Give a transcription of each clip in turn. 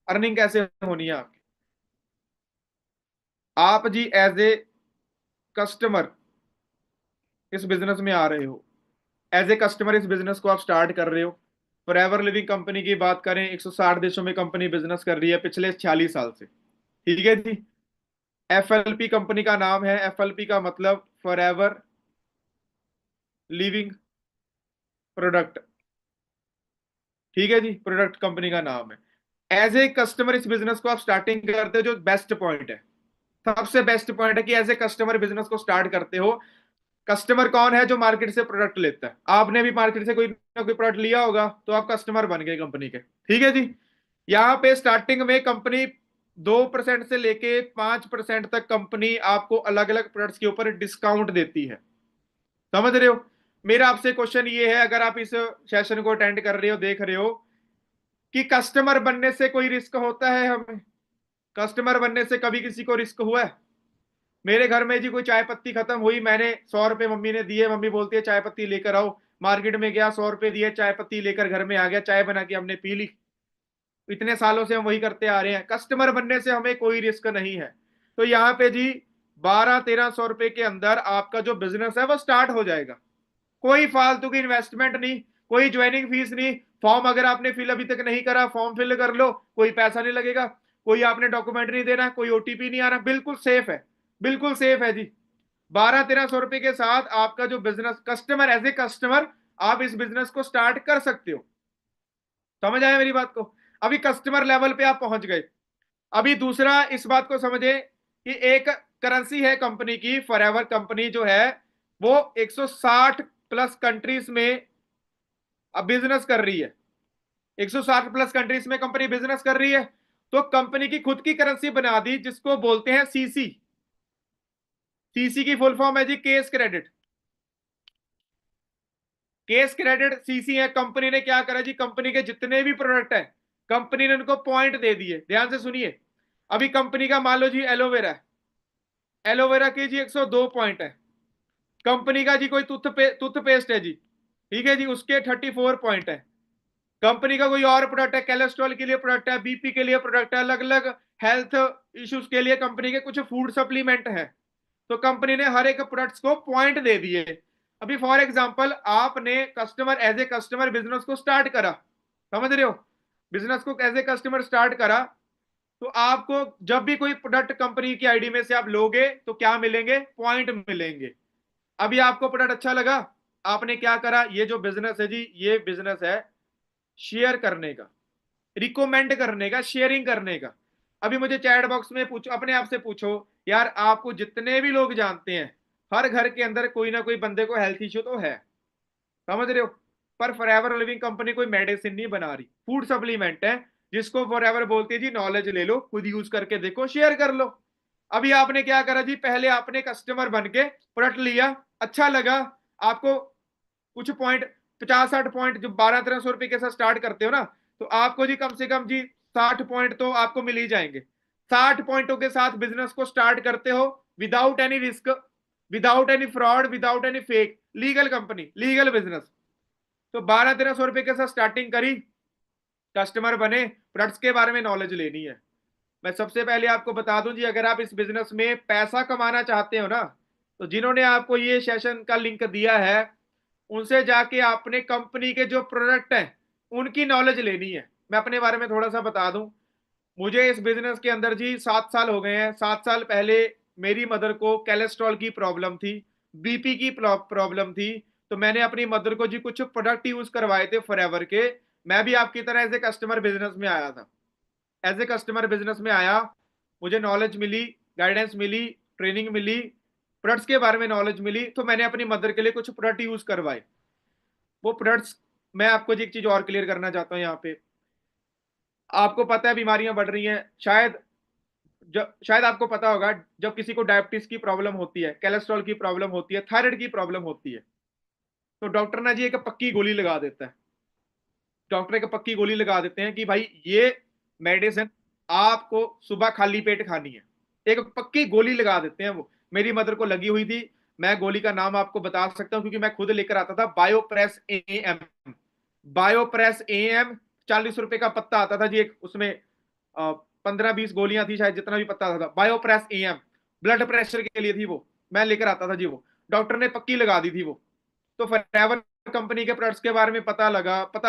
Earning कैसे होनी है आपकी? आप जी एज ए कस्टमर इस बिजनेस में आ रहे हो, एज ए कस्टमर इस बिजनेस को आप स्टार्ट कर रहे हो। फॉरएवर लिविंग कंपनी की बात करें, 160 देशों में कंपनी बिजनेस कर रही है पिछले 46 साल से। ठीक है जी। एफएलपी कंपनी का नाम है, एफएलपी का मतलब फॉरएवर लिविंग प्रोडक्ट। ठीक है जी, प्रोडक्ट कंपनी का नाम है। एज ए कस्टमर इस बिजनेस को आप स्टार्टिंग करते हो, जो बेस्ट पॉइंट है, सबसे बेस्ट पॉइंट है कि एज ए कस्टमर बिजनेस को स्टार्ट करते हो। कस्टमर कौन है? जो मार्केट से प्रोडक्ट लेता है। आपने भी मार्केट से कोई ना कोई प्रोडक्ट लिया होगा, तो आप कस्टमर बन गए कंपनी के। ठीक है जी। यहाँ पे स्टार्टिंग में कंपनी 2% से लेके 5% तक कंपनी आपको अलग अलग प्रोडक्ट्स के ऊपर डिस्काउंट देती है। समझ रहे हो? मेरा आपसे क्वेश्चन ये है, अगर आप इस सेशन को अटेंड कर रहे हो, देख रहे हो, कि कस्टमर बनने से कोई रिस्क होता है हमें? कस्टमर बनने से कभी किसी को रिस्क हुआ है? मेरे घर में जी कोई चाय पत्ती खत्म हुई, मैंने 100 रुपए मम्मी ने दिए, मम्मी बोलती है चाय पत्ती लेकर आओ। मार्केट में गया, 100 रुपए दिए, चाय पत्ती लेकर घर में आ गया, चाय बना के हमने पी ली। इतने सालों से हम वही करते आ रहे हैं। कस्टमर बनने से हमें कोई रिस्क नहीं है। तो यहाँ पे जी 1200-1300 रुपए के अंदर आपका जो बिजनेस है वो स्टार्ट हो जाएगा। कोई फालतू की इन्वेस्टमेंट नहीं, कोई ज्वाइनिंग फीस नहीं। फॉर्म अगर आपने फिल अभी तक नहीं करा, फॉर्म फिल कर लो, कोई पैसा नहीं लगेगा। कोई आपने डॉक्यूमेंट नहीं देना, कोई ओटीपी नहीं आना, बिल्कुल सेफ है। बिल्कुल सेफ है जी। 1200-1300 रुपए के साथ आपका जो business, customer as a customer आप इस बिजनेस को स्टार्ट कर सकते हो। समझ आया मेरी बात को? अभी कस्टमर लेवल पे आप पहुंच गए। अभी दूसरा इस बात को समझे कि एक करेंसी है कंपनी की, फॉरएवर कंपनी जो है वो 160 प्लस कंट्रीज में अब बिजनेस कर रही है। 160 प्लस कंट्रीज में कंपनी बिजनेस कर रही है। तो कंपनी की खुद की करेंसी बना दी, जिसको बोलते हैं सीसी। सीसी की फुल फॉर्म है जी cash credit. Cash credit CC है। कंपनी ने क्या करा जी, कंपनी के जितने भी प्रोडक्ट है, कंपनी ने उनको पॉइंट दे दिए। ध्यान से सुनिए। अभी कंपनी का मान लो जी एलोवेरा है, एलोवेरा के जी 102 पॉइंट है। कंपनी का जी कोई टूथपेस्ट है जी, ठीक है जी, उसके 34 पॉइंट है। कंपनी का कोई और प्रोडक्ट है, कोलेस्ट्रॉल के लिए प्रोडक्ट है, बीपी के लिए प्रोडक्ट है, अलग अलग हेल्थ इश्यूज के लिए कंपनी के कुछ फूड सप्लीमेंट है। तो कंपनी ने हर एक प्रोडक्ट्स को पॉइंट दे दिए। अभी फॉर एग्जांपल आपने customer as a customer business को स्टार्ट करा, समझ रहे हो? बिजनेस को एज ए कस्टमर स्टार्ट करा, तो आपको जब भी कोई प्रोडक्ट कंपनी की आईडी में से आप लोगे तो क्या मिलेंगे? पॉइंट मिलेंगे। अभी आपको प्रोडक्ट अच्छा लगा, आपने क्या करा? ये जो बिजनेस है जी, ये बिजनेस है शेयर करने का, रिकमेंड करने का, शेयरिंग करने का। अभी मुझे चैट बॉक्स में पूछो, अपने आप से पूछो, यार आपको जितने भी लोग जानते हैं, हर घर के अंदर कोई ना कोई बंदे को हेल्थ इश्यू तो है। समझ रहे हो? पर फॉरएवर लिविंग कंपनी कोई मेडिसिन नहीं बना रही, फूड सप्लीमेंट है, जिसको फॉरएवर बोलती है जी नॉलेज ले लो, खुद यूज करके देखो, शेयर कर लो। अभी आपने क्या करा जी, पहले आपने कस्टमर बन के प्रोडक्ट लिया, अच्छा लगा आपको, कुछ पॉइंट, 50-60 पॉइंट, जो 1200-1300 रुपए के साथ स्टार्ट करते हो ना, तो आपको जी कम से कम जी 60 पॉइंट तो आपको मिल ही जाएंगे। 60 पॉइंटों के साथ बिजनेस को स्टार्ट करते हो, without any risk, without any fraud, without any fake, legal company, legal business. तो 1200-1300 रुपए के साथ स्टार्टिंग करी, कस्टमर बने, प्रोडक्ट्स के बारे में नॉलेज लेनी है। मैं सबसे पहले आपको बता दूं जी, अगर आप इस बिजनेस में पैसा कमाना चाहते हो ना, तो जिन्होंने आपको ये सेशन का लिंक दिया है, उनसे जाके आपने कंपनी के जो प्रोडक्ट हैं उनकी नॉलेज लेनी है। मैं अपने बारे में थोड़ा सा बता दूं, मुझे इस बिजनेस के अंदर जी 7 साल हो गए हैं। 7 साल पहले मेरी मदर को कोलेस्ट्रॉल की प्रॉब्लम थी, बीपी की प्रॉब्लम थी। तो मैंने अपनी मदर को जी कुछ प्रोडक्ट यूज करवाए थे फॉरएवर के। मैं भी आपकी तरह एज ए कस्टमर बिजनेस में आया था, एज ए कस्टमर बिजनेस में आया, मुझे नॉलेज मिली, गाइडेंस मिली, ट्रेनिंग मिली, प्रोडक्ट्स के बारे में नॉलेज मिली, तो मैंने अपनी मदर के लिए कुछ प्रोडक्ट यूज करवाए। वो प्रोडक्ट्स, मैं आपको जी एक चीज और क्लियर करना चाहता हूँ यहाँ पे। आपको पता है बीमारियां बढ़ रही हैं, शायद, जब शायद आपको पता होगा, जब किसी को डायबिटीज की प्रॉब्लम होती है, कोलेस्ट्रॉल की प्रॉब्लम होती है, थायराइड की प्रॉब्लम होती है, तो डॉक्टर ना जी एक पक्की गोली लगा देता है। डॉक्टर एक पक्की गोली लगा देते हैं कि भाई ये मेडिसिन आपको सुबह खाली पेट खानी है। एक पक्की गोली लगा देते हैं वो। मेरी मदर को लगी हुई थी, मैं गोली का नाम आपको बता सकता हूं क्योंकि मैं खुद लेकर आता था, बायोप्रेस एएम। बायोप्रेस एएम, 40 रुपए का पत्ता आता था जी एक, उसमें 15-20 गोलियां थी शायद, जितना भी पता था। बायोप्रेस EM ब्लड प्रेशर के लिए थी, वो मैं लेकर आता था जी। वो डॉक्टर ने पक्की लगा दी थी वो। तो फॉरएवर कंपनी के प्रोडक्ट्स के बारे में पता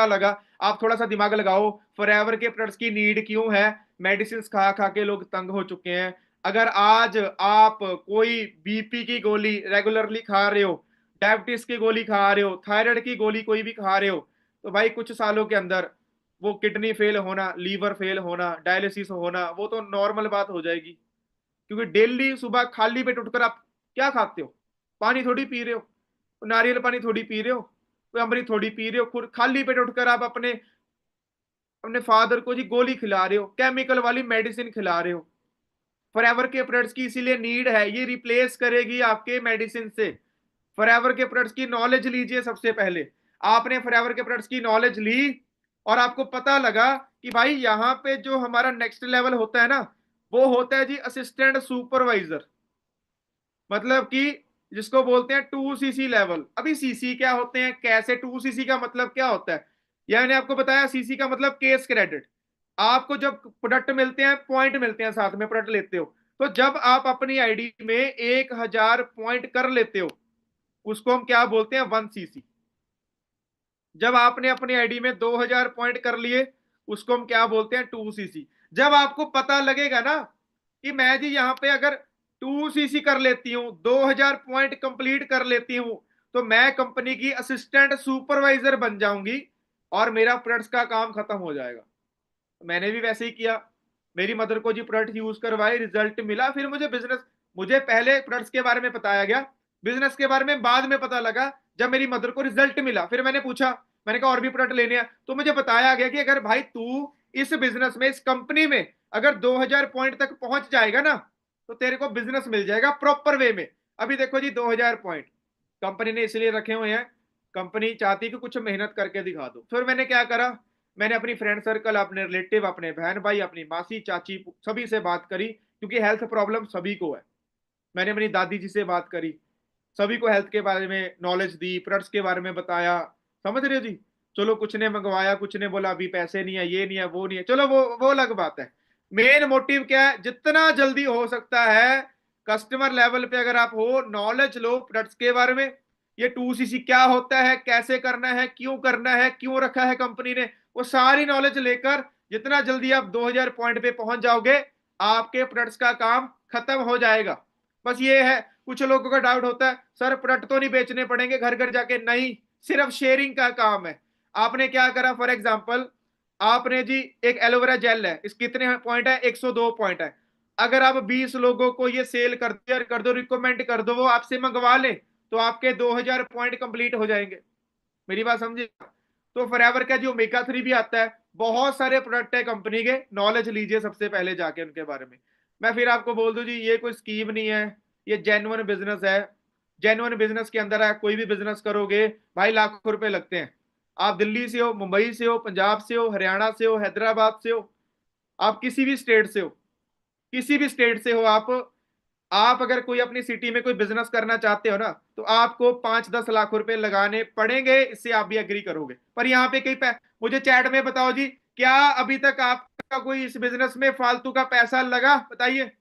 लगा। आप थोड़ा सा दिमाग लगाओ, फॉरएवर के प्रोडक्ट्स की नीड क्यों है? मेडिसिन खा खा के लोग तंग हो चुके हैं। अगर आज आप कोई बीपी की गोली रेगुलरली खा रहे हो, डायबिटीज की गोली खा रहे हो, थायराइड की गोली कोई भी खा रहे हो, तो भाई कुछ सालों के अंदर वो किडनी फेल होना, लीवर फेल होना, डायलिसिस होना, वो तो नॉर्मल बात हो जाएगी। क्योंकि डेली सुबह खाली पेट उठकर आप क्या खाते हो? पानी थोड़ी पी रहे हो, नारियल पानी थोड़ी पी रहे हो, कोई अमृत थोड़ी पी रहे हो। खुद खाली पेट उठकर आप अपने अपने फादर को जी गोली खिला रहे हो, केमिकल वाली मेडिसिन खिला रहे हो। फॉरएवर के प्रोडक्ट्स की इसीलिए नीड है, ये रिप्लेस करेगी आपके मेडिसिन से। फॉरएवर के प्रोडक्ट्स की नॉलेज लीजिए सबसे पहले। आपने फॉरएवर के प्रोडक्ट्स की नॉलेज ली और आपको पता लगा कि भाई यहाँ पे जो हमारा नेक्स्ट लेवल होता है ना, वो होता है जी असिस्टेंट सुपरवाइजर। मतलब कि जिसको बोलते हैं 2cc लेवल। अभी सीसी क्या होते हैं, कैसे 2cc का मतलब क्या होता है? यह मैंने आपको बताया। सीसी का मतलब केस क्रेडिट। आपको जब प्रोडक्ट मिलते हैं, पॉइंट मिलते हैं, साथ में प्रोडक्ट लेते हो, तो जब आप अपनी आईडी में 1000 पॉइंट कर लेते हो, उसको हम क्या बोलते हैं? 1cc। जब आपने अपनी आईडी में 2000 पॉइंट कर लिए, उसको हम क्या बोलते हैं? 2cc। जब आपको पता लगेगा ना कि मैं जी यहाँ पे अगर 2cc कर लेती हूँ, 2000 पॉइंट कंप्लीट कर लेती हूँ, तो मैं कंपनी की असिस्टेंट सुपरवाइजर बन जाऊंगी और मेरा प्रोडक्ट्स का काम खत्म हो जाएगा। मैंने भी वैसे ही किया। मेरी मदर को जी प्रोडक्ट यूज करवाए, रिजल्ट मिला, फिर मुझे पहले प्रोडक्ट्स के बारे में बताया गया, बिजनेस के बारे में बाद में पता लगा। जब मेरी मदर को रिजल्ट मिला, फिर मैंने पूछा, मैंने कहा और भी प्रोडक्ट लेने हैं, तो मुझे बताया गया कि अगर भाई तू इस बिजनेस में, इस कंपनी में अगर 2000 पॉइंट तक पहुंच जाएगा ना, तो तेरे को बिजनेस मिल जाएगा प्रॉपर वे में। अभी देखो जी, 2000 पॉइंट कंपनी ने इसलिए रखे हुए हैं, कंपनी चाहती कि कुछ मेहनत करके दिखा दो। फिर मैंने क्या करा, मैंने अपनी फ्रेंड सर्कल, अपने रिलेटिव, अपने बहन भाई, अपनी मासी चाची, सभी से बात करी, क्योंकि हेल्थ प्रॉब्लम सभी को है। मैंने अपनी दादी जी से बात करी, सभी को हेल्थ के बारे में नॉलेज दी, प्रोडक्ट्स के बारे में बताया। समझ रहे हो जी? चलो कुछ ने मंगवाया, कुछ ने बोला अभी पैसे नहीं है, ये नहीं है, वो नहीं है, चलो वो अलग बात है। मेन मोटिव क्या है? जितना जल्दी हो सकता है कस्टमर लेवल पे अगर आप हो, नॉलेज लो प्रोडक्ट्स के बारे में। ये 2cc क्या होता है, कैसे करना है, क्यों रखा है कंपनी ने, वो सारी नॉलेज लेकर जितना जल्दी आप 2000 पॉइंट पे पहुंच जाओगे, आपके प्रोडक्ट्स का काम खत्म हो जाएगा। बस ये है। कुछ लोगों का डाउट होता है, सर प्रोडक्ट तो नहीं बेचने पड़ेंगे घर घर जाके? नहीं, सिर्फ शेयरिंग का काम है। आपने क्या करा, फॉर एग्जांपल आपने जी एक एलोवेरा जेल है, इस कितने पॉइंट है? 102 पॉइंट है। अगर आप 20 लोगों को ये सेल कर दो, रिकमेंड कर दो, वो आपसे मंगवा ले, तो आपके 2000 पॉइंट कंप्लीट हो जाएंगे। मेरी बात समझे? तो फॉरएवर का जो ओमेगा 3 भी आता है, बहुत सारे प्रोडक्ट है कंपनी के, नॉलेज लीजिए सबसे पहले जाके उनके बारे में। मैं फिर आपको बोल दूं जी, ये कोई स्कीम नहीं है, ये जेन्युइन बिजनेस है। जेन्युइन बिजनेस के अंदर आप कोई भी बिजनेस करोगे भाई, लाखों रुपए लगते हैं। आप दिल्ली से हो, मुंबई से हो, पंजाब से हो, हरियाणा से हो, हैदराबाद से हो, आप किसी भी स्टेट से हो, किसी भी स्टेट से हो आप अगर कोई अपनी सिटी में कोई बिजनेस करना चाहते हो ना, तो आपको 5-10 लाख रुपए लगाने पड़ेंगे। इससे आप भी एग्री करोगे। पर यहाँ पे मुझे चैट में बताओ जी, क्या अभी तक आपका कोई इस बिजनेस में फालतू का पैसा लगा? बताइए।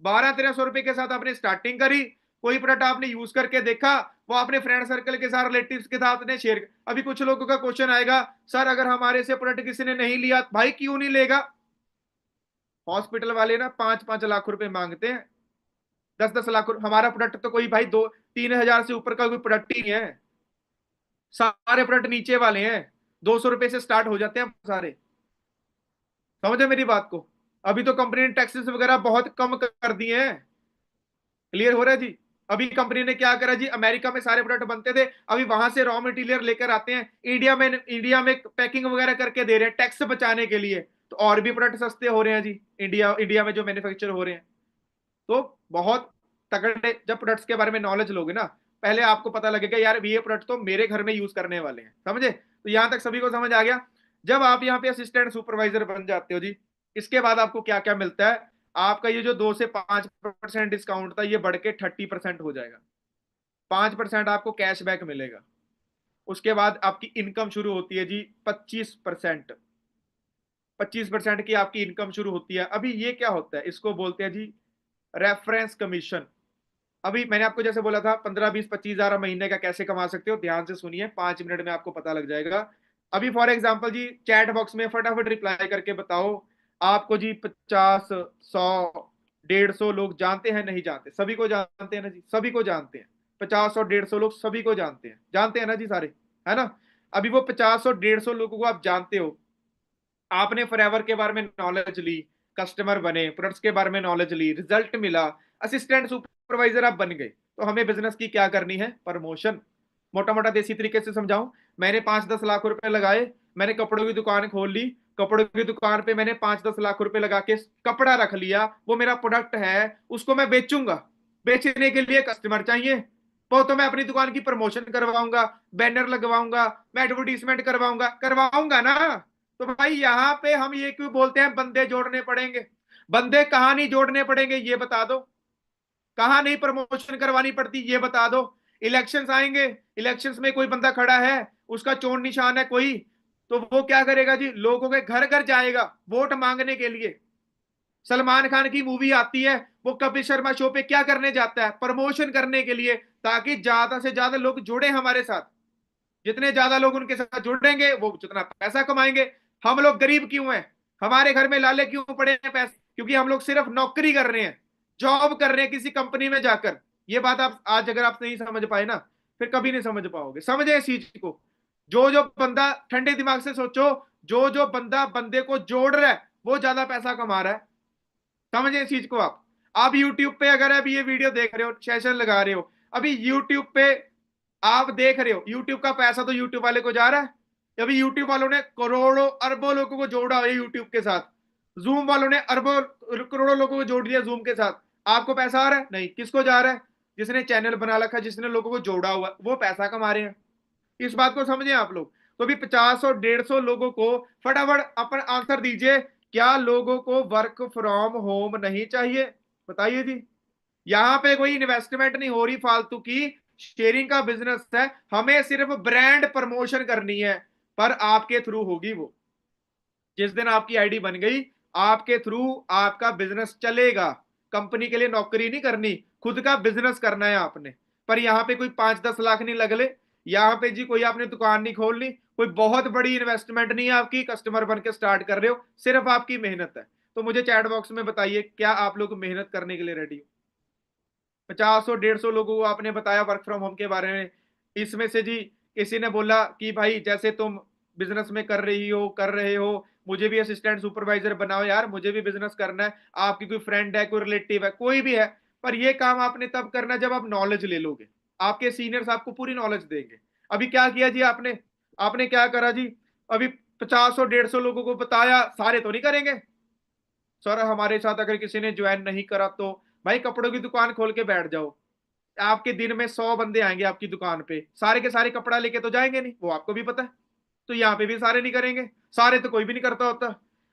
1200-1300 रुपए के साथ आपने स्टार्टिंग करी, कोई प्रोडक्ट आपने यूज करके देखा, वो अपने फ्रेंड सर्कल के साथ, रिलेटिव्स के साथ ने शेयर। अभी कुछ लोगों का क्वेश्चन आएगा, सर अगर हमारे से प्रोडक्ट किसी ने नहीं लिया, भाई क्यों नहीं लेगा? हॉस्पिटल वाले ना 5-5 लाख रुपए मांगते हैं, 10-10 लाख। हमारा प्रोडक्ट तो कोई भाई 2-3 हजार से ऊपर का कोई प्रोडक्ट ही नहीं है। सारे प्रोडक्ट नीचे वाले हैं, 200 रुपए से स्टार्ट हो जाते हैं सारे। समझे मेरी बात को? अभी तो कंपनी ने टैक्सेस वगैरह बहुत कम कर दिए हैं। क्लियर हो रहा है जी? अभी कंपनी ने क्या करा जी, अमेरिका में सारे प्रोडक्ट बनते थे, अभी वहां से रॉ मटेरियल लेकर आते हैं, इंडिया में पैकिंग वगैरह करके दे रहे हैं टैक्स बचाने के लिए। तो और भी प्रोडक्ट सस्ते हो रहे हैं जी, इंडिया में जो मैन्युफैक्चर हो रहे हैं। तो बहुत तगड़े जब प्रोडक्ट्स के बारे में नॉलेज लोगे ना, पहले आपको पता लगेगा यार ये प्रोडक्ट तो मेरे घर में यूज करने वाले हैं। समझे? तो यहां तक सभी को समझ आ गया। जब आप यहाँ पे असिस्टेंट सुपरवाइजर बन जाते हो जी, इसके बाद आपको क्या क्या मिलता है? आपका ये जो 2 से 5% डिस्काउंट था, ये बढ़ के 30% हो जाएगा। 5% आपको कैशबैक मिलेगा। उसके बाद आपकी इनकम शुरू होती है जी 25%। 25% की आपकी इनकम शुरू होती है। अभी ये क्या होता है, इसको बोलते हैं जी रेफरेंस कमीशन। अभी मैंने आपको जैसे बोला था 15-20-25 हजार महीने का कैसे कमा सकते हो, ध्यान से सुनिए, 5 मिनट में आपको पता लग जाएगा। अभी फॉर एग्जांपल जी चैट बॉक्स में फटाफट रिप्लाई करके बताओ, आपको जी 50, 100, 150 लोग जानते हैं नहीं जानते? सभी को जानते हैं ना जी, सभी को जानते हैं। 50 और 150 लोग सभी को जानते हैं ना जी सारे, है ना? अभी वो 50 और 150 लोगों को आप जानते हो, आपने फॉरएवर के बारे में नॉलेज ली, कस्टमर बने, प्रोडक्ट्स के बारे में नॉलेज ली, रिजल्ट मिला, असिस्टेंट सुपरवाइजर आप बन गए, तो हमें बिजनेस की क्या करनी है? प्रमोशन। मोटा मोटा देसी तरीके से समझाऊं, मैंने 5-10 लाख रुपए लगाए, मैंने कपड़ों की दुकान खोल ली, कपड़ों की दुकान पे मैंने 5-10 लाख रुपए लगा के कपड़ा रख लिया, वो मेरा प्रोडक्ट है, उसको मैं बेचूंगा। बेचने के लिए कस्टमर चाहिए, वो तो मैं अपनी दुकान की प्रमोशन करवाऊंगा, बैनर लगवाऊंगा, मैं एडवर्टीजमेंट करवाऊंगा ना। तो भाई यहाँ पे हम ये क्यों बोलते हैं बंदे जोड़ने पड़ेंगे? बंदे कहाँ नहीं जोड़ने पड़ेंगे ये बता दो, कहाँ नहीं प्रमोशन करवानी पड़ती ये बता दो। इलेक्शंस आएंगे, इलेक्शंस में कोई बंदा खड़ा है, उसका चोन निशान है कोई, तो वो क्या करेगा जी? लोगों के घर घर जाएगा वोट मांगने के लिए। सलमान खान की मूवी आती है, वो कपिल शर्मा शो पे क्या करने जाता है? प्रमोशन करने के लिए, ताकि ज्यादा से ज्यादा लोग जुड़े हमारे साथ। जितने ज्यादा लोग उनके साथ जुड़ेंगे वो जितना पैसा कमाएंगे। हम लोग गरीब क्यों हैं? हमारे घर में लाले क्यों पड़े हैं पैसे? क्योंकि हम लोग सिर्फ नौकरी कर रहे हैं, जॉब कर रहे हैं किसी कंपनी में जाकर। ये बात आप आज अगर आप नहीं समझ पाए ना, फिर कभी नहीं समझ पाओगे। समझे इस चीज को? जो जो बंदा, ठंडे दिमाग से सोचो, जो जो बंदा बंदे को जोड़ रहा है वो ज्यादा पैसा कमा रहा है। समझे इस चीज को आप यूट्यूब पे अगर अभी ये वीडियो देख रहे हो, सेशन लगा रहे हो, अभी यूट्यूब पे आप देख रहे हो, यूट्यूब का पैसा तो यूट्यूब वाले को जा रहा है। अभी यूट्यूब वालों ने करोड़ों अरबों लोगों को जोड़ा है यूट्यूब के साथ। जूम वालों ने अरबों करोड़ों लोगों को जोड़ दिया जूम के साथ। आपको पैसा आ रहा है? नहीं। किसको जा रहा है? जिसने चैनल बना रखा है, जिसने लोगों को जोड़ा हुआ, वो पैसा कमा रहे हैं। इस बात को समझे आप लोग। तो भी 50 और 150 लोगों को फटाफट अपन आंसर दीजिए, क्या लोगों को वर्क फ्रॉम होम नहीं चाहिए? बताइए जी। यहां पे कोई इन्वेस्टमेंट नहीं हो रही फालतू की, शेयरिंग का बिजनेस है, हमें सिर्फ ब्रांड प्रमोशन करनी है, पर आपके थ्रू होगी वो। जिस दिन आपकी आईडी बन गई, आपके थ्रू आपका बिजनेस चलेगा। कंपनी के लिए नौकरी नहीं करनी, खुद का बिजनेस करना है आपने। पर यहाँ पे कोई 5-10 लाख नहीं लगले, यहाँ पे जी कोई आपने दुकान नहीं खोलनी, कोई बहुत बड़ी इन्वेस्टमेंट नहीं है आपकी, कस्टमर बन के स्टार्ट कर रहे हो, सिर्फ आपकी मेहनत है। तो मुझे चैट बॉक्स में बताइए, क्या आप लोग मेहनत करने के लिए रेडी हो? 50 और 150 लोगों को आपने बताया वर्क फ्रॉम होम के बारे में। इसमें से जी किसी ने बोला कि भाई जैसे तुम बिजनेस में कर रहे हो, मुझे भी असिस्टेंट सुपरवाइजर बनाओ यार, मुझे भी बिजनेस करना है। आपकी कोई फ्रेंड है, कोई रिलेटिव है, कोई भी है, पर ये काम आपने तब करना जब आप नॉलेज ले लोगे। आपके सीनियर्स आपको पूरी नॉलेज देंगे। अभी क्या किया जी आपने? आपने क्या करा जी? अभी 50 और 150 लोगों को बताया, सारे तो नहीं करेंगे। सर हमारे साथ अगर किसी ने ज्वाइन नहीं करा तो भाई कपड़ों की दुकान खोल के बैठ जाओ। आपके दिन में 100 बंदे आएंगे आपकी दुकान पे, सारे के सारे कपड़ा लेके तो जाएंगे नहीं, वो आपको भी पता है। तो यहाँ पे भी सारे नहीं करेंगे, सारे तो कोई भी नहीं करता होता।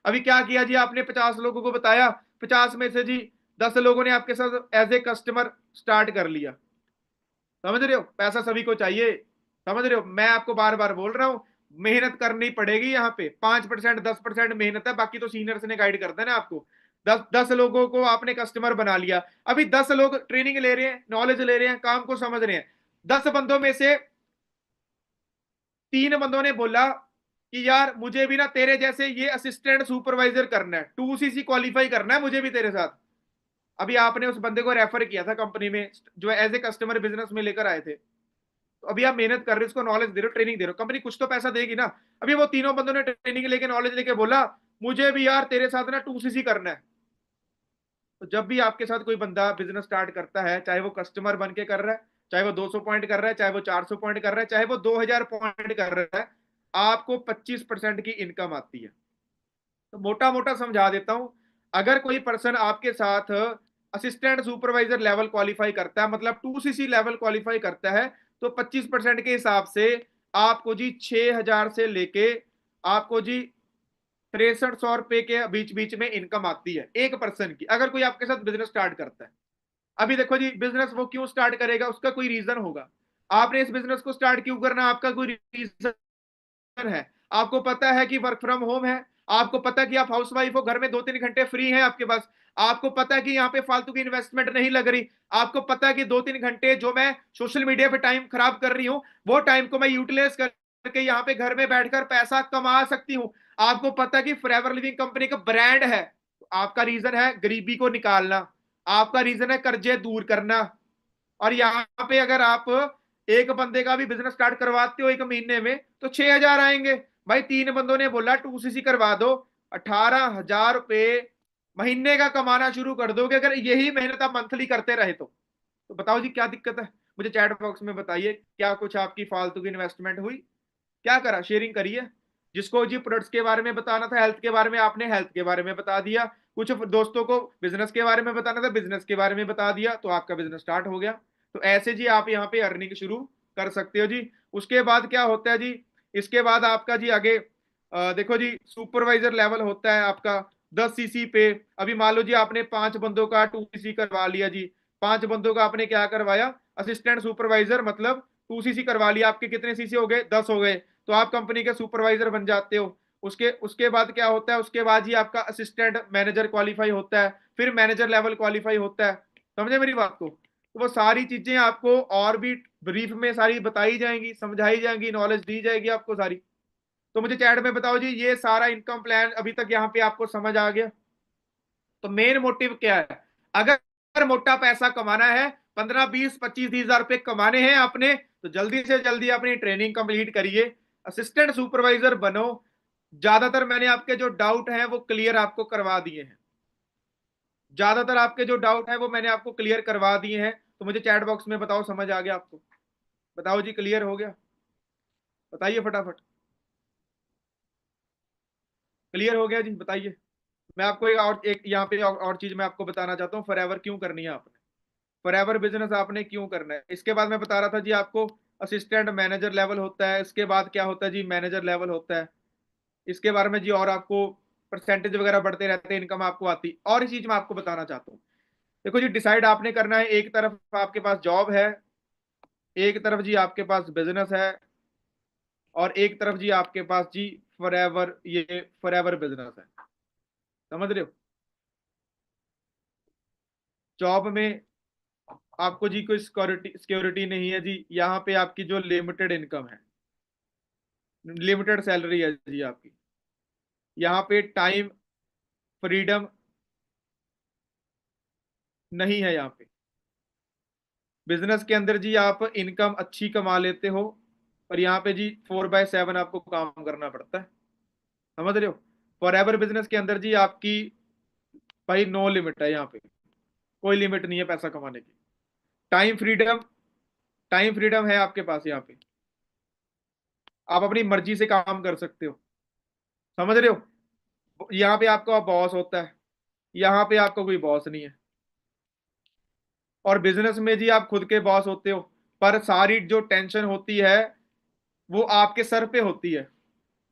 अभी क्या किया जी आपने? 50 लोगों को बताया, 50 में से जी 10 लोगों ने आपके साथ एज ए कस्टमर स्टार्ट कर लिया। समझ रहे हो? पैसा सभी को चाहिए। समझ रहे हो? मैं आपको बार बार बोल रहा हूं, मेहनत करनी पड़ेगी। यहाँ पे 5%, 10% मेहनत है, बाकी तो सीनियर्स ने गाइड करता है ना आपको। 10 लोगों को आपने कस्टमर बना लिया। अभी 10 लोग ट्रेनिंग ले रहे हैं, नॉलेज ले रहे हैं, काम को समझ रहे हैं। 10 बंदों में से 3 बंदों ने बोला कि यार मुझे भी ना तेरे जैसे ये असिस्टेंट सुपरवाइजर करना है, 2CC क्वालिफाई करना है मुझे भी तेरे साथ। अभी आपने उस बंदे को रेफर किया था कंपनी में, जो एज ए कस्टमर बिजनेस में लेकर आए थे। तो अभी आप मेहनत कर रहे हो, उसको नॉलेज दे रहे हो, ट्रेनिंग दे रहे हो, कंपनी कुछ तो पैसा देगी ना। अभी वो तीनों बंदों ने ट्रेनिंग लेके, नॉलेज लेके बोला मुझे भी यार तेरे साथ ना 2CC करना है। तो जब भी आपके साथ कोई बंदा बिजनेस स्टार्ट करता है, चाहे वो कस्टमर बन के कर रहा है, चाहे वो 200 पॉइंट कर रहा है, चाहे वो 400 पॉइंट कर रहा है, चाहे वो 2000 पॉइंट कर रहा है, आपको 25% की इनकम आती है। तो मोटा मोटा समझा देता हूं, अगर कोई पर्सन आपके साथ असिस्टेंट सुपरवाइजर लेवल क्वालिफाई करता है, मतलब 2CC लेवल क्वालिफाई करता है, तो 25% के हिसाब से आपको जी 6,000 से लेके आपको जी 6300 रुपए के बीच बीच में इनकम आती है एक पर्सन की, अगर कोई आपके साथ बिजनेस स्टार्ट करता है। अभी देखो जी, बिजनेस वो क्यों स्टार्ट करेगा? उसका कोई रीजन होगा। आपने इस बिजनेस को स्टार्ट क्यों करना? आपका कोई रीजन है। आपको पता है कि वर्क फ्रॉम होम है, आपको पता है कि आप हाउस वाइफ हो, घर में 2-3 घंटे फ्री हैं आपके पास, आपको पता है कि यहाँ पे फालतू की इन्वेस्टमेंट नहीं लग रही, आपको पता है कि 2-3 घंटे जो मैं सोशल मीडिया पे टाइम खराब कर रही हूँ, वो टाइम को मैं यूटिलाइज करके यहाँ पे घर में बैठकर पैसा कमा सकती हूँ। आपको पता है कि फॉरएवर लिविंग कंपनी का ब्रांड है, आपका रीजन है गरीबी को निकालना, आपका रीजन है कर्जे दूर करना। और यहाँ पे अगर आप एक बंदे का भी बिजनेस स्टार्ट करवाते हो 1 महीने में तो 6,000 आएंगे। भाई 3 बंदों ने बोला 2cc करवा दो, 18,000 रुपए महीने का कमाना शुरू कर दोगे अगर यही मेहनत आप मंथली करते रहे तो बताओ जी क्या दिक्कत है? मुझे चैट बॉक्स में बताइए क्या कुछ आपकी फालतू की इन्वेस्टमेंट हुई, क्या करा, शेयरिंग करिए। जिसको जी प्रोडक्ट्स के बारे में बताना था, हेल्थ के बारे में, आपने हेल्थ के बारे में बता दिया, कुछ दोस्तों को बिजनेस के बारे में बताना था, बिजनेस के बारे में बता दिया, तो आपका बिजनेस स्टार्ट हो गया। तो ऐसे जी आप यहाँ पे अर्निंग शुरू कर सकते हो जी। उसके बाद क्या होता है जी, इसके बाद आपका जी आगे देखो जी सुपरवाइजर लेवल होता है आपका 10cc पे। अभी मान लो जी आपने 5 बंदों का 2cc करवा लिया जी, 5 बंदों का आपने क्या करवाया, असिस्टेंट सुपरवाइजर, मतलब 2cc करवा लिया, आपके कितने सीसी हो गए, 10 हो गए, तो आप कंपनी के सुपरवाइजर बन जाते हो। उसके उसके बाद क्या होता है, उसके बाद ही आपका असिस्टेंट मैनेजर क्वालिफाई होता है, फिर मैनेजर लेवल क्वालिफाई होता है। समझे मेरी बात को? तो वो सारी चीजें आपको और भी ब्रीफ में सारी बताई जाएंगी, समझाई जाएंगी, नॉलेज दी जाएगी आपको सारी। तो मुझे चैट में बताओ जी ये सारा इनकम प्लान अभी तक यहाँ पे आपको समझ आ गया? तो मेन मोटिव क्या है, अगर मोटा पैसा कमाना है, 15, 20, 25, 30 हजार रुपए कमाने हैं आपने, तो जल्दी से जल्दी अपनी ट्रेनिंग कंप्लीट करिए, असिस्टेंट सुपरवाइजर बनो। ज्यादातर मैंने आपके जो डाउट हैं वो क्लियर आपको करवा दिए हैं, ज्यादातर आपके जो डाउट है वो मैंने आपको क्लियर करवा दिए हैं। तो मुझे चैट बॉक्स में बताओ समझ आ गया आपको? बताओ जी क्लियर हो गया? बताइए फटाफट, क्लियर हो गया जी बताइए। मैं आपको एक यहाँ पे और चीज मैं आपको बताना चाहता हूँ, फॉरएवर क्यों करनी है आपने, फॉरएवर बिजनेस आपने क्यों करना है। इसके बाद मैं बता रहा था जी आपको असिस्टेंट मैनेजर लेवल होता है, इसके बाद क्या होता है जी मैनेजर लेवल होता है, इसके बारे में जी और आपको परसेंटेज वगैरह बढ़ते रहते हैं, इनकम आपको आती। और इस चीज मैं आपको बताना चाहता हूँ, देखो जी डिसाइड आपने करना है, एक तरफ आपके पास जॉब है, एक तरफ जी आपके पास बिजनेस है, और एक तरफ जी आपके पास जी फॉरएवर, ये फॉरएवर बिजनेस है। समझ रहे हो? जॉब में आपको जी कोई सिक्योरिटी सिक्योरिटी नहीं है जी, यहाँ पे आपकी जो लिमिटेड इनकम है, लिमिटेड सैलरी है जी आपकी, यहाँ पे टाइम फ्रीडम नहीं है। यहाँ पे बिजनेस के अंदर जी आप इनकम अच्छी कमा लेते हो, और यहाँ पे जी 4/7 आपको काम करना पड़ता है। समझ रहे हो? फॉर एवर बिजनेस के अंदर जी आपकी भाई नो लिमिट है, यहाँ पे कोई लिमिट नहीं है पैसा कमाने की। टाइम फ्रीडम, टाइम फ्रीडम है आपके पास, यहाँ पे आप अपनी मर्जी से काम कर सकते हो। समझ रहे हो? यहाँ पे आपका बॉस होता है, यहाँ पे आपका कोई बॉस नहीं है। और बिजनेस में जी आप खुद के बॉस होते हो, पर सारी जो टेंशन होती है वो आपके सर पे होती है,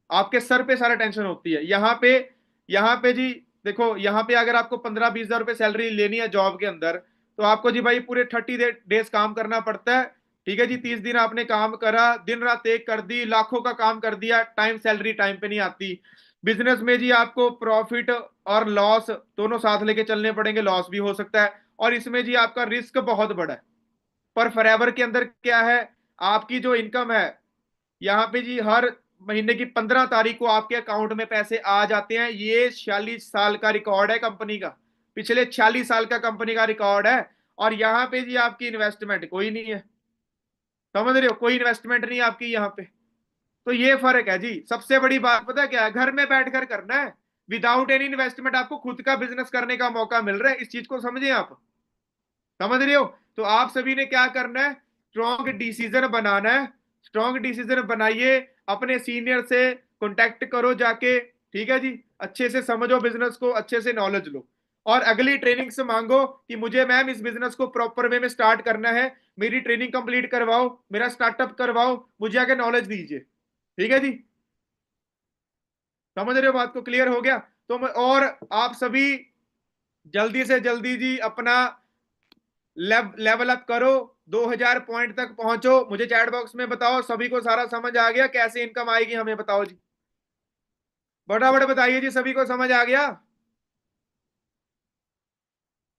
आपके सर पे सारा टेंशन होती है। यहाँ पे जी देखो, यहाँ पे अगर आपको 15-20 हजार रुपए सैलरी लेनी है जॉब के अंदर, तो आपको जी भाई पूरे 30 डेज काम करना पड़ता है। ठीक है जी, 30 दिन आपने काम करा, दिन रात एक कर दी, लाखों का काम कर दिया, टाइम सैलरी टाइम पे नहीं आती। बिजनेस में जी आपको प्रॉफिट और लॉस दोनों साथ लेके चलने पड़ेंगे, लॉस भी हो सकता है, और इसमें जी आपका रिस्क बहुत बड़ा है। पर फॉरएवर के अंदर क्या है, आपकी जो इनकम है, यहाँ पे जी हर महीने की 15 तारीख को आपके अकाउंट में पैसे आ जाते हैं। ये 46 साल का रिकॉर्ड है कंपनी का, पिछले 46 साल का कंपनी का रिकॉर्ड है। और यहाँ पे जी आपकी इन्वेस्टमेंट कोई नहीं है। समझ रहे हो? कोई इन्वेस्टमेंट नहीं आपकी यहाँ पे। तो ये फर्क है जी। सबसे बड़ी बात पता है क्या है, घर में बैठकर करना है, विदाउट एनी इन्वेस्टमेंट आपको खुद का बिजनेस करने का मौका मिल रहा है। इस चीज को समझे आप? समझ रहे हो? तो आप सभी ने क्या करना है, स्ट्रॉन्ग डिसीजन बनाना है, स्ट्रॉन्ग डिसीजन बनाइए, अपने सीनियर से कांटेक्ट करो जाके। ठीक है जी, अच्छे से समझो बिजनेस को, अच्छे से नॉलेज लो, और अगली ट्रेनिंग से मांगो कि मुझे मैम इस बिजनेस को प्रॉपर वे में स्टार्ट करना है, मेरी ट्रेनिंग कंप्लीट करवाओ, मेरा स्टार्टअप करवाओ, मुझे आगे नॉलेज दीजिए। ठीक है जी, समझ रहे हो बात को? क्लियर हो गया? तो और आप सभी जल्दी से जल्दी जी अपना लेवल अप करो, 2000 पॉइंट तक पहुंचो। मुझे चैट बॉक्स में बताओ सभी को सारा समझ आ गया, कैसे इनकम आएगी हमें बताओ जी। फटाफट बताइए जी, सभी को समझ आ गया?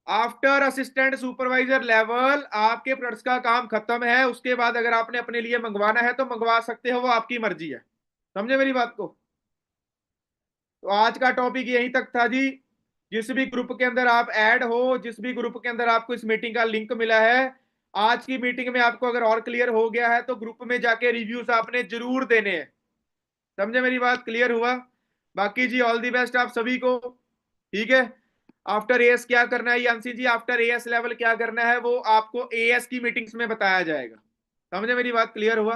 आफ्टर असिस्टेंट सुपरवाइजर लेवल आपके प्रोडक्ट्स का काम खत्म है, उसके बाद अगर आपने अपने लिए मंगवाना है तो मंगवा सकते हो, वो आपकी मर्जी है। समझे मेरी बात को? तो आज का टॉपिक यहीं तक था जी। जिस भी ग्रुप के अंदर आप ऐड हो, जिस भी ग्रुप के अंदर आपको इस मीटिंग का लिंक मिला है, आज की मीटिंग में आपको अगर और क्लियर हो गया है तो ग्रुप में जाके रिव्यूज आपने जरूर देने हैं। समझे मेरी बात? क्लियर हुआ? बाकी जी ऑल दी बेस्ट आप सभी को। ठीक है। आफ्टर एएस क्या करना है यांसी जी, आफ्टर एएस लेवल क्या करना है वो आपको एएस की मीटिंग्स में बताया जाएगा। समझे मेरी बात? क्लियर हुआ?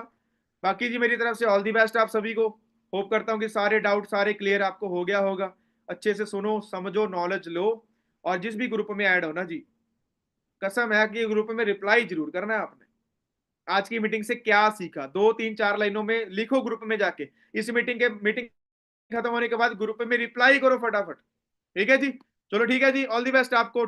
बाकी जी मेरी तरफ से ऑल दी बेस्ट आप सभी को। होप करता हूं कि सारे डाउट सारे क्लियर आपको हो गया होगा। अच्छे से सुनो, समझो, नॉलेज लो, और जिस भी ग्रुप में ऐड हो ना जी, कसम है कि ग्रुप में रिप्लाई जरूर करना है आपने। आज की मीटिंग से क्या सीखा, 2 3 4 लाइनों में लिखो ग्रुप में जाके। इस मीटिंग खत्म होने के बाद ग्रुप में रिप्लाई करो फटाफट। ठीक है जी? चलो ठीक है जी, ऑल दी बेस्ट आपको।